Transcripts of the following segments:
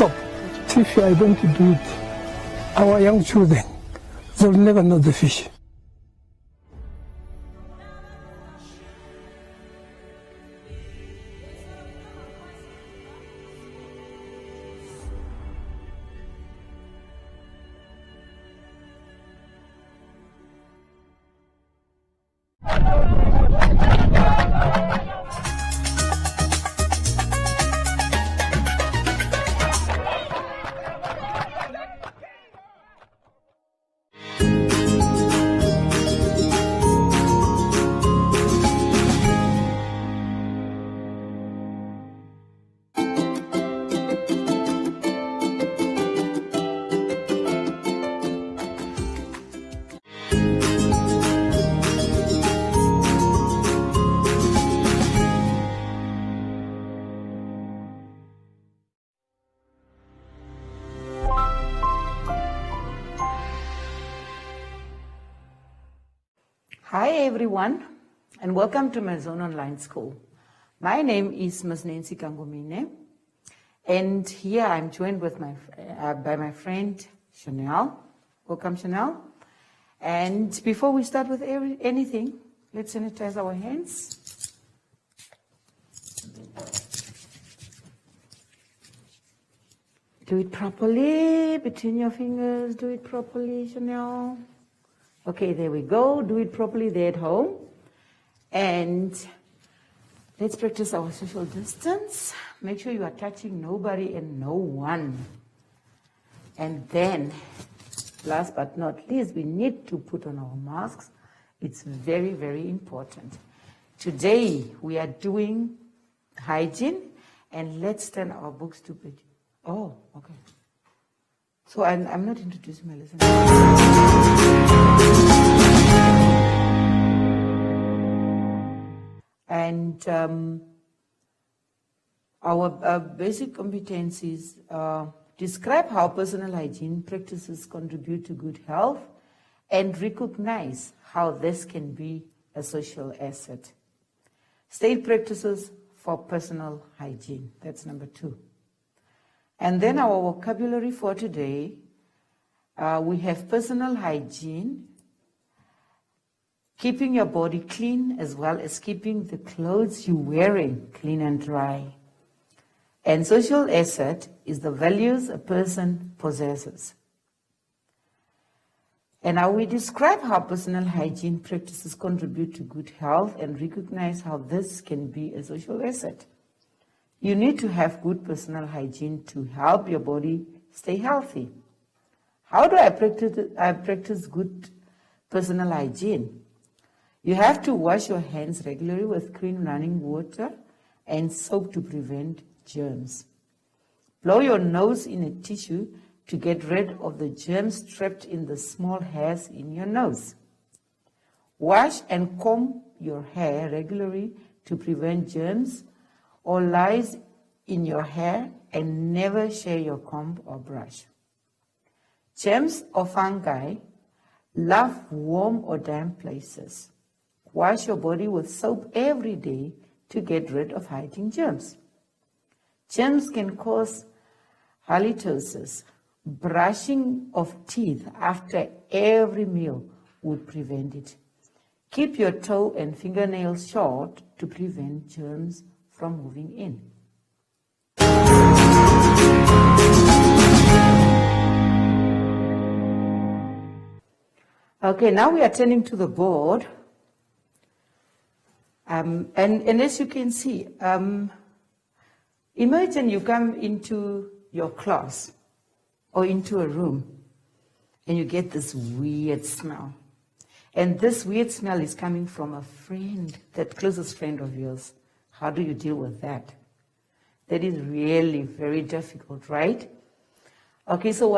stop. If I don't do it, our young children, they'll never know the fish. Hi everyone, and welcome to my Zone Online School. My name is Ms. Nancy Kangomine, and here I'm joined with by my friend Chanel. Welcome, Chanel. And before we start with anything, let's sanitize our hands. Do it properly, between your fingers, do it properly, Chanel. Okay, there we go. Do it properly there at home. And let's practice our social distance. Make sure you are touching nobody and no one. And then, last but not least, we need to put on our masks. It's very, very important. Today, we are doing hygiene, and let's turn our books to page. Oh, okay. So I'm not introducing my lesson. And our basic competencies describe how personal hygiene practices contribute to good health and recognize how this can be a social asset. State practices for personal hygiene. That's number 2. And then our vocabulary for today, we have personal hygiene, keeping your body clean as well as keeping the clothes you're wearing clean and dry. And social asset is the values a person possesses. And now we describe how personal hygiene practices contribute to good health and recognize how this can be a social asset. You need to have good personal hygiene to help your body stay healthy. How do I practice good personal hygiene? You have to wash your hands regularly with clean running water and soap to prevent germs. Blow your nose in a tissue to get rid of the germs trapped in the small hairs in your nose. Wash and comb your hair regularly to prevent germs or lice in your hair, and never share your comb or brush. Germs or fungi love warm or damp places. Wash your body with soap every day to get rid of hiding germs. Germs can cause halitosis. Brushing of teeth after every meal would prevent it. Keep your toe and fingernails short to prevent germs from moving in. Okay, now we are turning to the board. And as you can see, imagine you come into your class or into a room and you get this weird smell. And this weird smell is coming from a friend, that closest friend of yours. How do you deal with that? That is really very difficult, right? Okay, so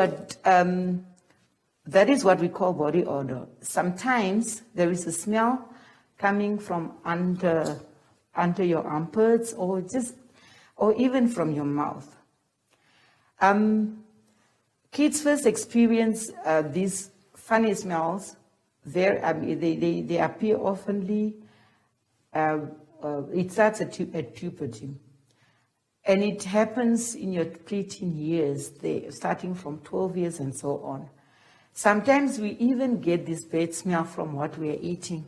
that is what we call body odor. Sometimes there is a smell coming from under your armpits or even from your mouth. Kids first experience these funny smells. They appear oftenly. It starts at puberty. And it happens in your preteen years, starting from 12 years and so on. Sometimes we even get this bad smell from what we are eating,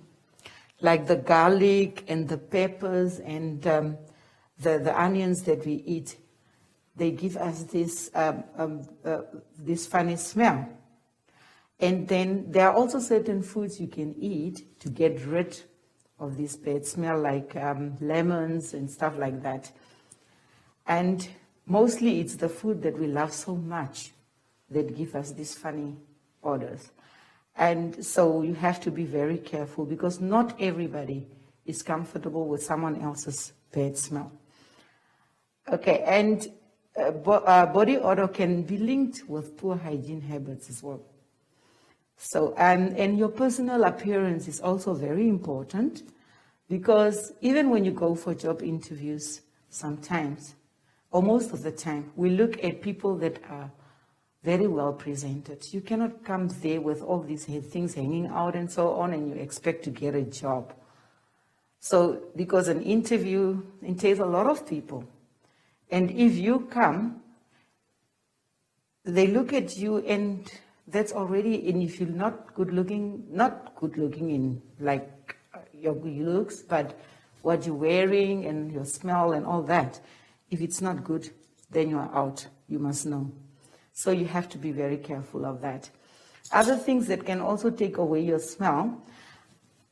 like the garlic and the peppers and the onions that we eat. They give us this funny smell. And then there are also certain foods you can eat to get rid of this bad smell, like lemons and stuff like that. And mostly it's the food that we love so much that give us these funny odors. And so you have to be very careful because not everybody is comfortable with someone else's bad smell. Okay, and body odor can be linked with poor hygiene habits as well. So, and your personal appearance is also very important because even when you go for job interviews, sometimes, or most of the time, we look at people that are very well presented. You cannot come there with all these things hanging out and so on and you expect to get a job. So, because an interview entails a lot of people. And if you come, they look at you and that's already, and if you're not good looking in like your looks, but what you're wearing and your smell and all that, if it's not good, then you're out, you must know. So you have to be very careful of that. Other things that can also take away your smell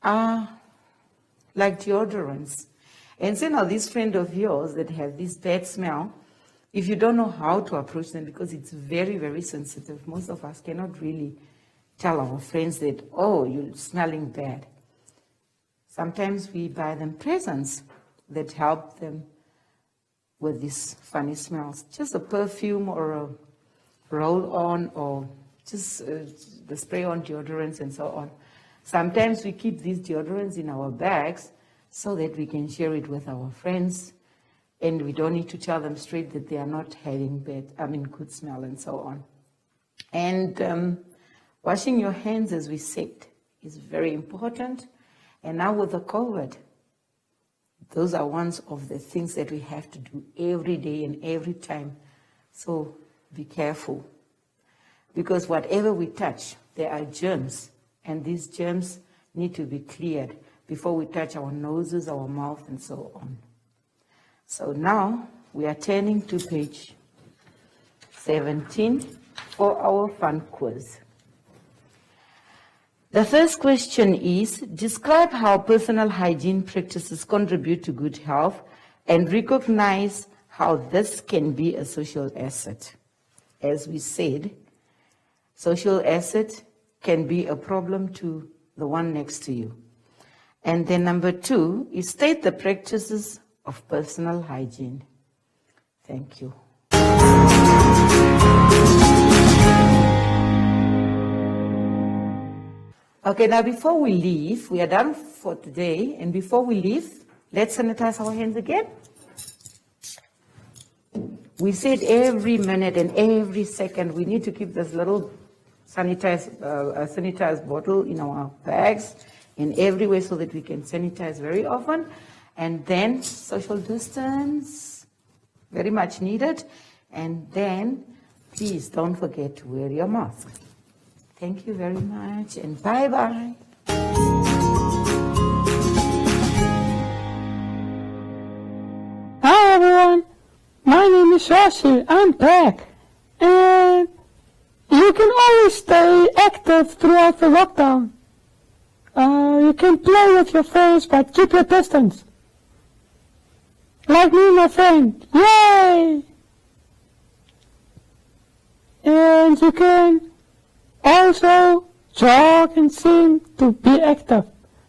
are like deodorants. And so now this friend of yours that have this bad smell, if you don't know how to approach them, because it's very, very sensitive, most of us cannot really tell our friends that, oh, you're smelling bad. Sometimes we buy them presents that help them with these funny smells. Just a perfume or a roll-on or just the spray-on deodorants and so on. Sometimes we keep these deodorants in our bags so that we can share it with our friends and we don't need to tell them straight that they are not having good smell and so on. And washing your hands, as we said, is very important. And now with the COVID, those are one of the things that we have to do every day and every time. So be careful. Because whatever we touch, there are germs. And these germs need to be cleared before we touch our noses, our mouth, and so on. So now we are turning to page 17 for our fun quiz. The first question is, describe how personal hygiene practices contribute to good health and recognize how this can be a social asset. As we said, social asset can be a problem to the one next to you. And then number 2 is state the practices of personal hygiene. Thank you. Okay, now before we leave, we are done for today, and before we leave, let's sanitize our hands again. We said every minute and every second we need to keep this little sanitized bottle in our bags in every way so that we can sanitize very often. And then social distance, very much needed. And then please don't forget to wear your mask. Thank you very much and bye-bye. Hi everyone, my name is Shashi, I'm back. And you can always stay active throughout the lockdown. You can play with your friends, but keep your distance. Like me and my friend, yay! And you can also jog and sing to be active.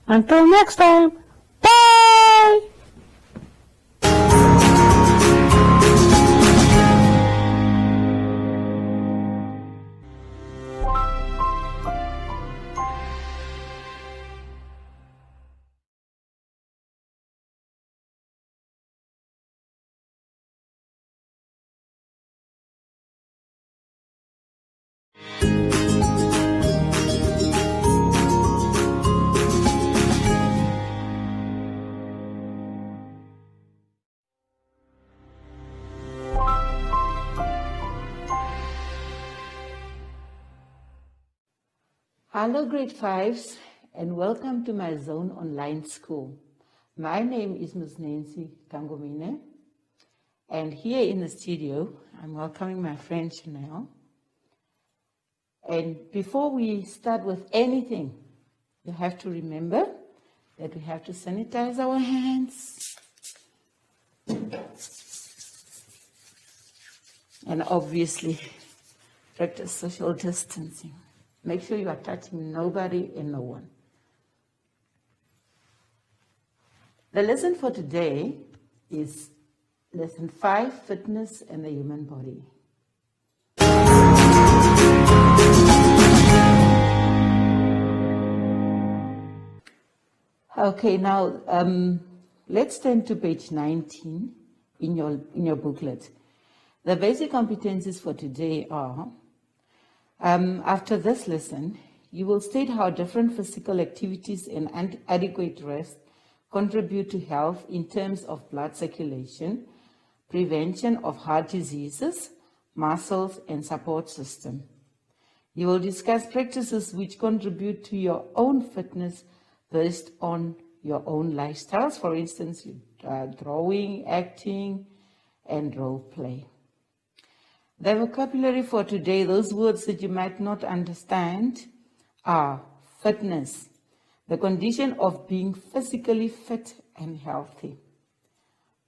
Until next time, bye! Hello grade 5s and welcome to my Zone Online School. My name is Ms. Nancy Kangomine, and here in the studio I'm welcoming my friend Chanel. And before we start with anything, you have to remember that we have to sanitize our hands and obviously practice social distancing. Make sure you are touching nobody and no one. The lesson for today is lesson 5, fitness and the human body. Okay, now let's turn to page 19 in your booklet. The basic competencies for today are, after this lesson, you will state how different physical activities and adequate rest contribute to health in terms of blood circulation, prevention of heart diseases, muscles, and support system. You will discuss practices which contribute to your own fitness based on your own lifestyles, for instance, drawing, acting, and role play. The vocabulary for today, those words that you might not understand, are fitness, the condition of being physically fit and healthy.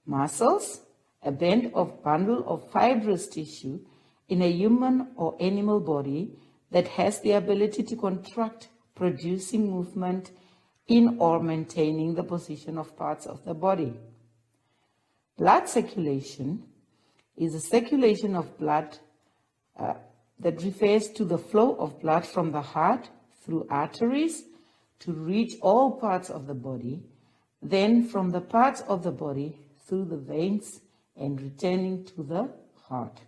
Muscles, a band or bundle of fibrous tissue in a human or animal body that has the ability to contract, producing movement in or maintaining the position of parts of the body. Blood circulation is a circulation of blood that refers to the flow of blood from the heart through arteries to reach all parts of the body, then from the parts of the body through the veins and returning to the heart.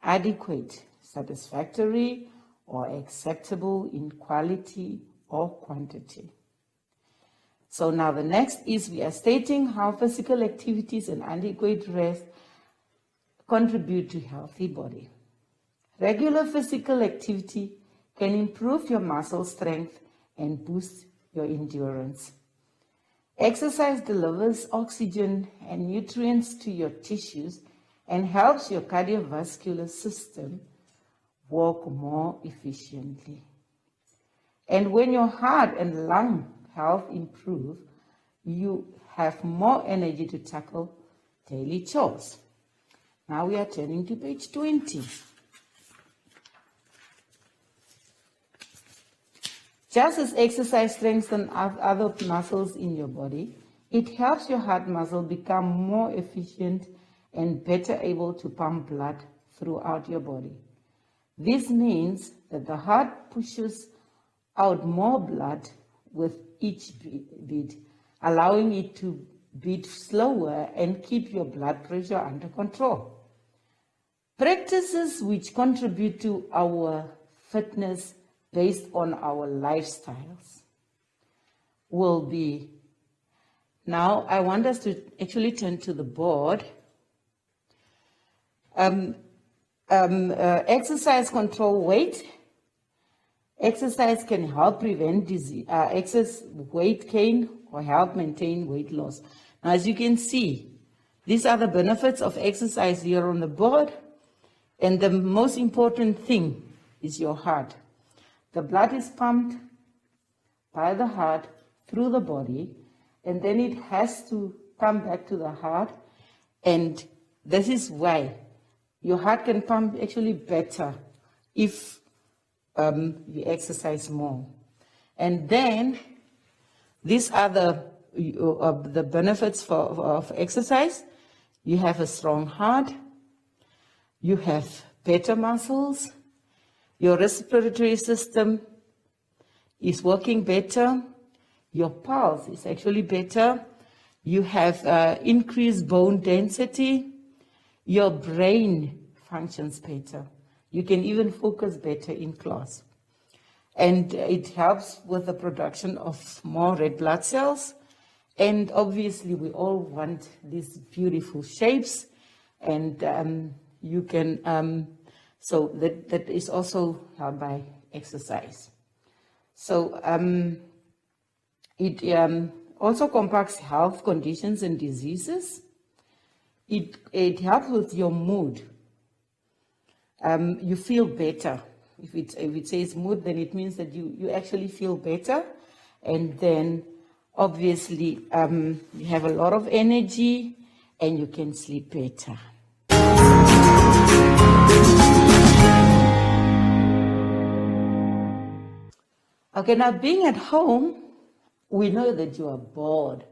Adequate, satisfactory, or acceptable in quality or quantity. So now the next is we are stating how physical activities and adequate rest contribute to healthy body. Regular physical activity can improve your muscle strength and boost your endurance. Exercise delivers oxygen and nutrients to your tissues and helps your cardiovascular system work more efficiently. And when your heart and lung health improve, you have more energy to tackle daily chores. Now we are turning to page 20. Just as exercise strengthens other muscles in your body, it helps your heart muscle become more efficient and better able to pump blood throughout your body. This means that the heart pushes out more blood with each beat, allowing it to beat slower and keep your blood pressure under control. Practices which contribute to our fitness based on our lifestyles will be, now I want us to actually turn to the board. Exercise control weight. Exercise can help prevent disease, excess weight gain or help maintain weight loss. Now, as you can see, these are the benefits of exercise here on the board. And the most important thing is your heart. The blood is pumped by the heart through the body, and then it has to come back to the heart. And this is why your heart can pump actually better if you exercise more. And then these are the benefits of exercise. You have a strong heart, you have better muscles, your respiratory system is working better, your pulse is actually better, you have increased bone density, your brain functions better. You can even focus better in class. And it helps with the production of more red blood cells. And obviously, we all want these beautiful shapes. And you can, so that is also helped by exercise. So it also compacts health conditions and diseases. It helps with your mood. You feel better. If it says mood, then it means that you actually feel better. And then obviously you have a lot of energy and you can sleep better. Okay, now being at home, we know that you are bored.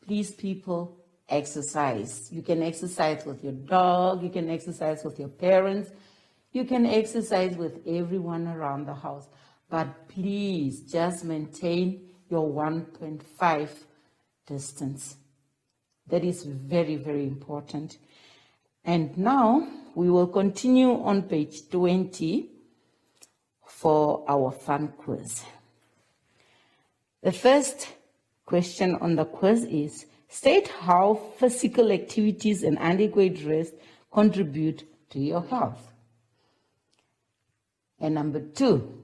Please, people, exercise. You can exercise with your dog, you can exercise with your parents, you can exercise with everyone around the house. But please just maintain your 1.5 distance. That is very, very important. And now we will continue on page 20 for our fun quiz. The first question on the quiz is, state how physical activities and adequate rest contribute to your health. And number 2,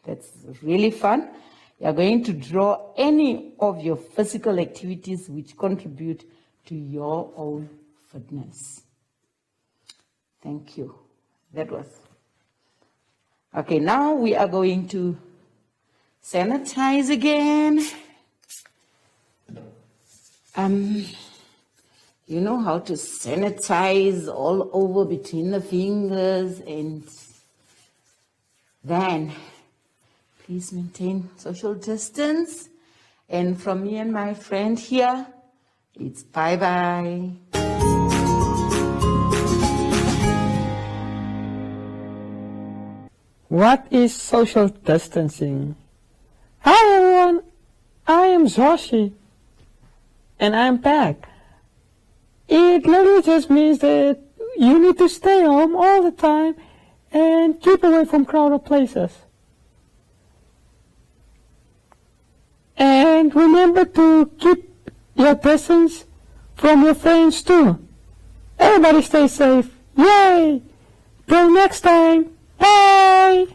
that's really fun. You are going to draw any of your physical activities which contribute to your own fitness. Thank you. That was. Okay, now we are going to sanitize again. You know how to sanitize all over between the fingers, and then please maintain social distance. And from me and my friend here, it's bye-bye. What is social distancing? Hi everyone, I am Zoshi, and I'm back. It literally just means that you need to stay home all the time and keep away from crowded places. And remember to keep your distance from your friends too. Everybody stay safe. Yay! Till next time. Bye!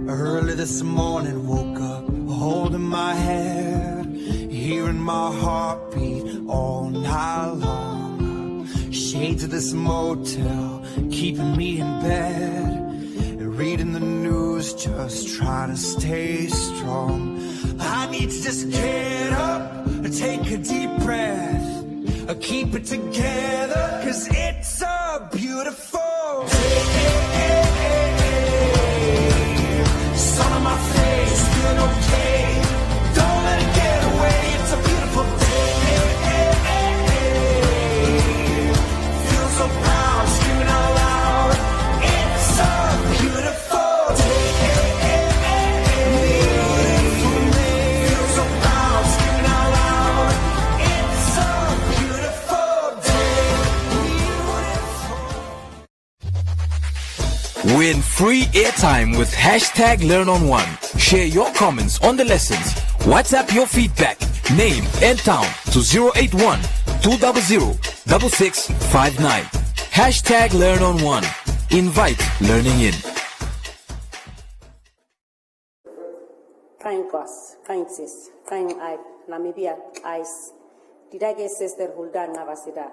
Early this morning, woke up holding my head, hearing my heartbeat all night long. Shades of this motel keeping me in bed, reading the news, just trying to stay strong. I need to just get up, take a deep breath, keep it together, 'cause it's a beautiful day. Sun on my face, feeling okay. Don't let it get away. It's a beautiful day. Feel so proud, screaming out loud. It's a beautiful day. Beautiful day. Feel so proud, screaming out loud. It's a beautiful day. Beautiful. Win free airtime with #LearnOn1. Share your comments on the lessons. WhatsApp your feedback, name and town to 081 200 6659. #LearnOn1. Invite learning in. Kind Goss, kind sis, kind I, Namibia Ice. Did I get sister Hulda Navasida?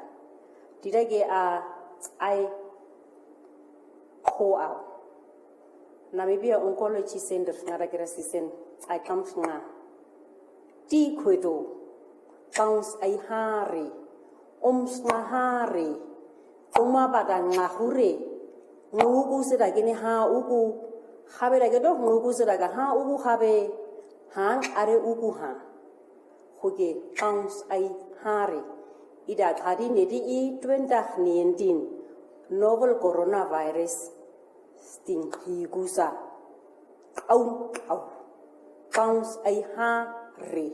Did I get I ho out? Namibia Oncology Center, Naragrasisen, I come from a tea quido, bounce a hari, Nahari, Umabada Nahure, nguku sida kini ha uku habe la ke do nguku sida ka ha uku habe hang are uku ha hoge pounds ai hare ida thadi ne di I 2019 novel coronavirus sting higusa au pounds ai hare.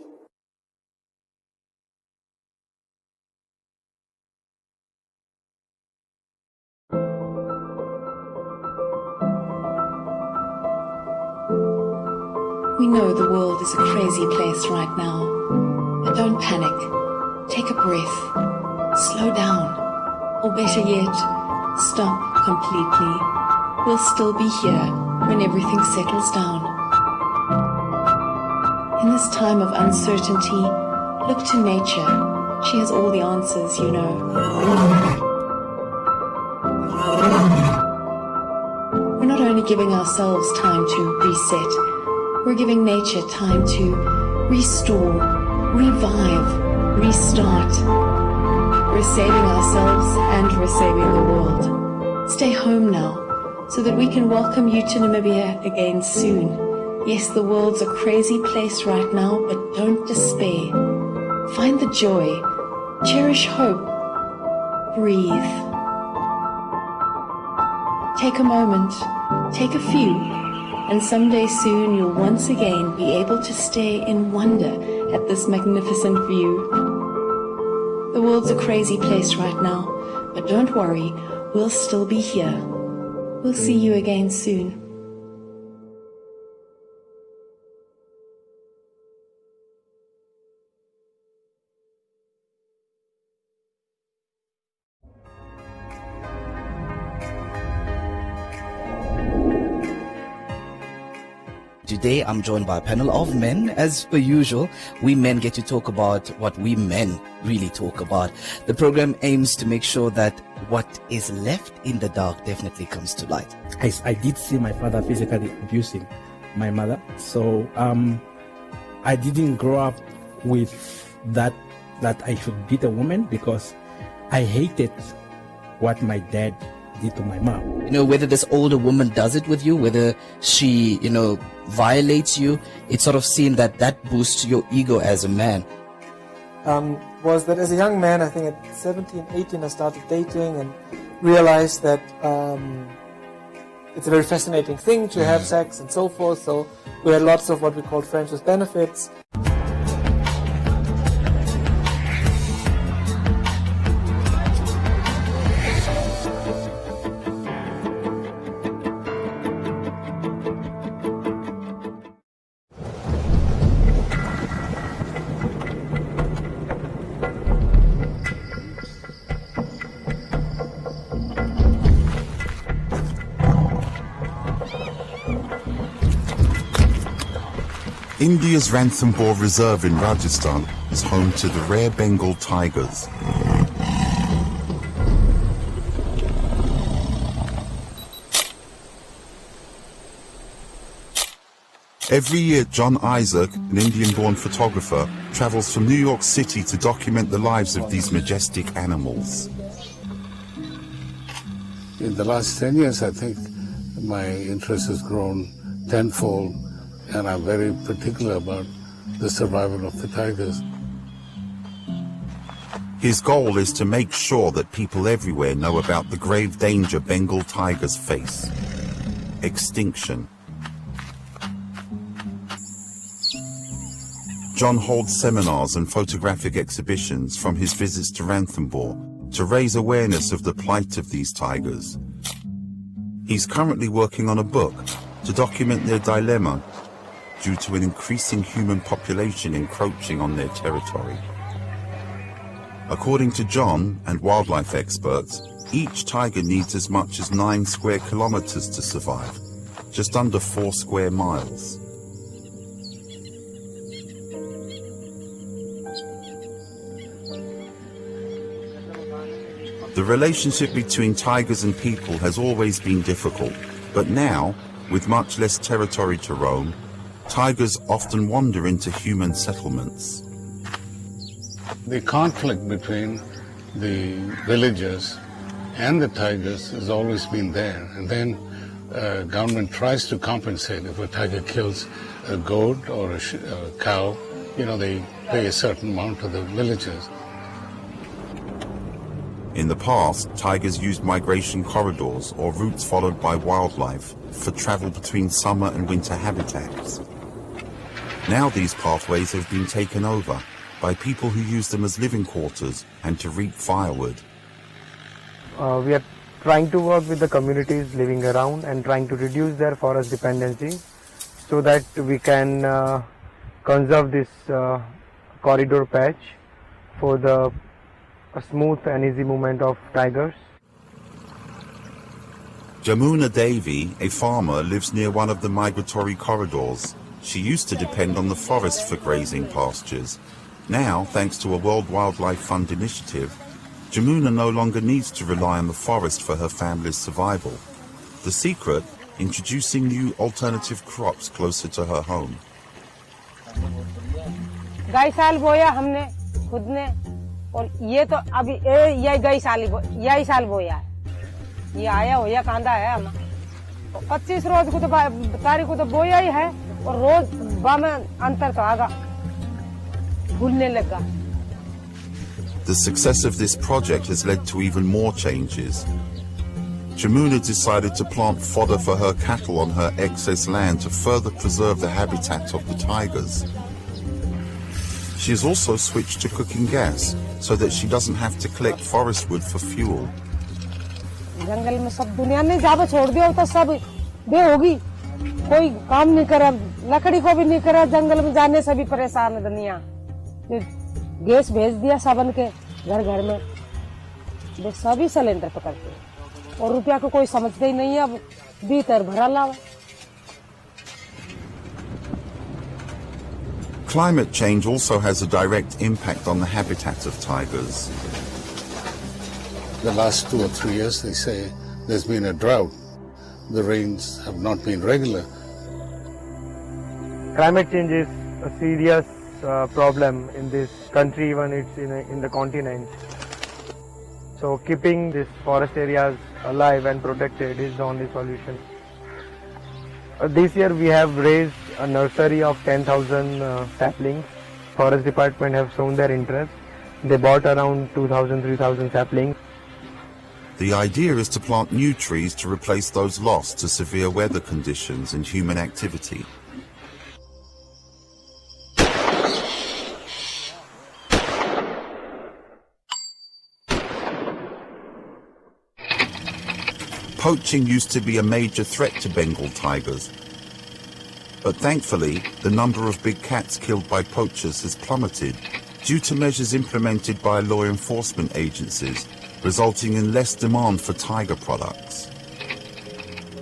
We know the world is a crazy place right now, but don't panic. Take a breath, slow down, or better yet, stop completely. We'll still be here when everything settles down. In this time of uncertainty, look to nature. She has all the answers, you know. We're not only giving ourselves time to reset, we're giving nature time to restore, revive, restart. We're saving ourselves and we're saving the world. Stay home now so that we can welcome you to Namibia again soon. Yes, the world's a crazy place right now, but don't despair. Find the joy, cherish hope, breathe. Take a moment, take a few, and someday soon you'll once again be able to stare in wonder at this magnificent view. The world's a crazy place right now, but don't worry, we'll still be here. We'll see you again soon. Today, I'm joined by a panel of men. As per usual, we men get to talk about what we men really talk about. The program aims to make sure that what is left in the dark definitely comes to light. I did see my father physically abusing my mother. So I didn't grow up with that I should beat a woman, because I hated what my dad did to my mom. You know, whether this older woman does it with you, whether she, violates you, it's sort of seen that boosts your ego as a man. Was that as a young man, I think at 17, 18, I started dating and realized that it's a very fascinating thing to have sex and so forth. So we had lots of what we called friends with benefits. India's Ranthambore Reserve in Rajasthan is home to the rare Bengal tigers. Every year, John Isaac, an Indian-born photographer, travels from New York City to document the lives of these majestic animals. In the last 10 years, I think my interest has grown tenfold, and I'm very particular about the survival of the tigers. His goal is to make sure that people everywhere know about the grave danger Bengal tigers face: extinction. John holds seminars and photographic exhibitions from his visits to Ranthambore to raise awareness of the plight of these tigers. He's currently working on a book to document their dilemma due to an increasing human population encroaching on their territory. According to John and wildlife experts, each tiger needs as much as 9 square kilometers to survive, just under 4 square miles. The relationship between tigers and people has always been difficult, but now, with much less territory to roam, tigers often wander into human settlements. The conflict between the villagers and the tigers has always been there. And then government tries to compensate. If a tiger kills a goat or a cow, they pay a certain amount to the villagers. In the past, tigers used migration corridors or routes followed by wildlife for travel between summer and winter habitats. Now these pathways have been taken over by people who use them as living quarters and to reap firewood. We are trying to work with the communities living around and trying to reduce their forest dependency so that we can conserve this corridor patch for the smooth and easy movement of tigers. Jamuna Devi, a farmer, lives near one of the migratory corridors. She used to depend on the forest for grazing pastures. Now, thanks to a World Wildlife Fund initiative, Jamuna no longer needs to rely on the forest for her family's survival. The secret? Introducing new alternative crops closer to her home. गई साल बोया हमने खुद ने और ये तो अभी ये गई साल बोया है ये आया होया कांदा है हम 25 रोज को तो तारीख को तो बोया ही है और रोज बा में अंतर तो आगा भूलने लगा. The success of this project has led to even more changes. Jamuna decided to plant fodder for her cattle on her excess land to further preserve the habitat of the tigers. She has also switched to cooking gas so that she doesn't have to collect forest wood for fuel. जंगल में सब दुनिया ने जावे छोड़ दिया तो सब बे होगी कोई काम नहीं करा लकड़ी को भी नहीं करा जंगल में जाने से भी परेशान है दुनिया. गैस भेज दिया सबन के घर घर में वे सभी सिलेंडर पकड़ते हैं और रुपया को कोई समझते ही नहीं है. अब भीतर भरा लावा. Climate change also has a direct impact on the habitat of tigers. The last 2 or 3 years, they say, there's been a drought. The rains have not been regular. Climate change is a serious problem in this country, even it's in the continent. So keeping these forest areas alive and protected is the only solution. This year we have raised a nursery of 10,000 saplings. Forest department have shown their interest. They bought around 2,000-3,000 saplings. The idea is to plant new trees to replace those lost to severe weather conditions and human activity. Poaching used to be a major threat to Bengal tigers. But thankfully, the number of big cats killed by poachers has plummeted due to measures implemented by law enforcement agencies, resulting in less demand for tiger products.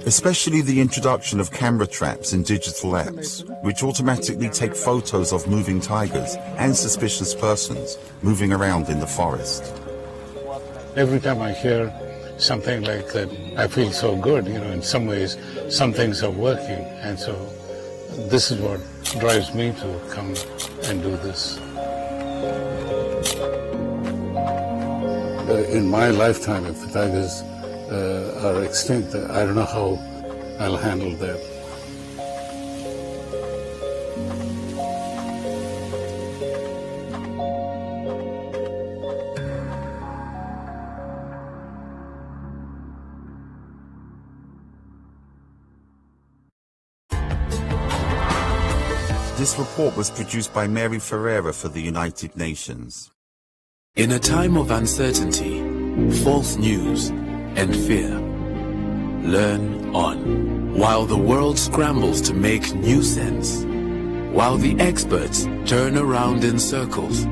Especially the introduction of camera traps and digital apps, which automatically take photos of moving tigers and suspicious persons moving around in the forest. Every time I hear something like that, I feel so good, in some ways, some things are working. And so this is what drives me to come and do this. In my lifetime, if the tigers are extinct, I don't know how I'll handle that. This report was produced by Mary Ferreira for the United Nations. In a time of uncertainty, false news, and fear, learn on. While the world scrambles to make new sense, while the experts turn around in circles,